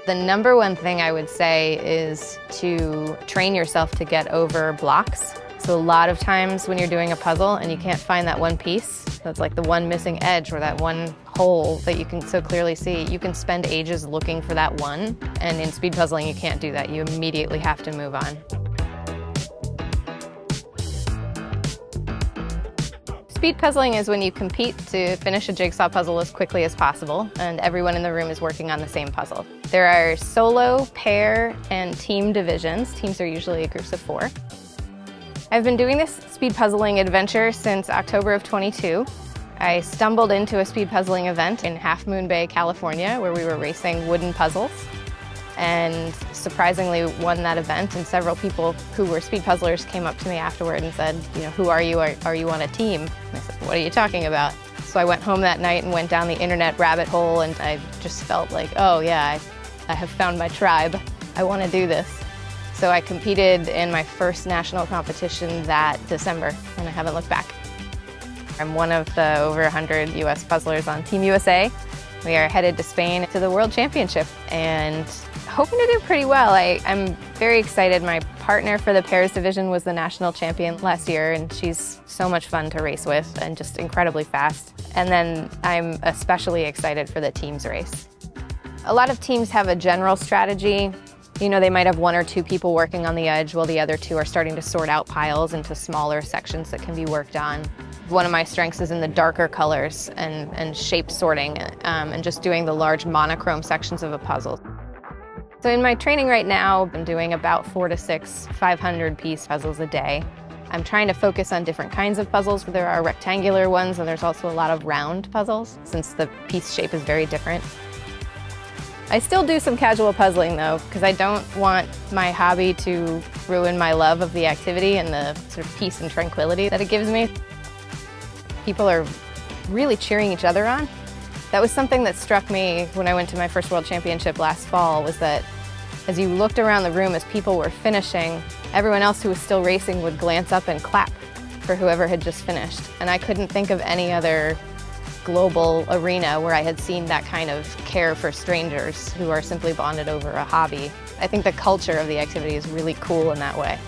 The number one thing I would say is to train yourself to get over blocks. So a lot of times when you're doing a puzzle and you can't find that one piece, that's like the one missing edge or that one hole that you can so clearly see, you can spend ages looking for that one. And in speed puzzling, you can't do that. You immediately have to move on. Speed puzzling is when you compete to finish a jigsaw puzzle as quickly as possible, and everyone in the room is working on the same puzzle. There are solo, pair, and team divisions. Teams are usually groups of 4. I've been doing this speed puzzling adventure since October of 22. I stumbled into a speed puzzling event in Half Moon Bay, California, where we were racing wooden puzzles, and surprisingly won that event. And several people who were speed puzzlers came up to me afterward and said, who are you? Are you on a team? And I said, what are you talking about? So I went home that night and went down the internet rabbit hole, and I just felt like, oh yeah, I have found my tribe. I want to do this. So I competed in my first national competition that December, and I haven't looked back. I'm one of the over 100 US puzzlers on Team USA. We are headed to Spain to the World Championship and hoping to do pretty well. I'm very excited. My partner for the pairs division was the national champion last year, and she's so much fun to race with and just incredibly fast. And then I'm especially excited for the teams race. A lot of teams have a general strategy. They might have 1 or 2 people working on the edge while the other 2 are starting to sort out piles into smaller sections that can be worked on. One of my strengths is in the darker colors and shape sorting and just doing the large monochrome sections of a puzzle. So in my training right now, I'm doing about 4 to 6 500-piece puzzles a day. I'm trying to focus on different kinds of puzzles. There are rectangular ones, and there's also a lot of round puzzles, since the piece shape is very different. I still do some casual puzzling though, because I don't want my hobby to ruin my love of the activity and the sort of peace and tranquility that it gives me. People are really cheering each other on. That was something that struck me when I went to my first World Championship last fall, was that as you looked around the room as people were finishing, everyone else who was still racing would glance up and clap for whoever had just finished. And I couldn't think of any other global arena where I had seen that kind of care for strangers who are simply bonded over a hobby. I think the culture of the activity is really cool in that way.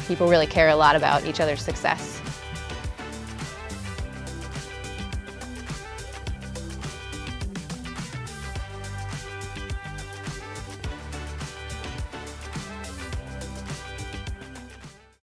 People really care a lot about each other's success.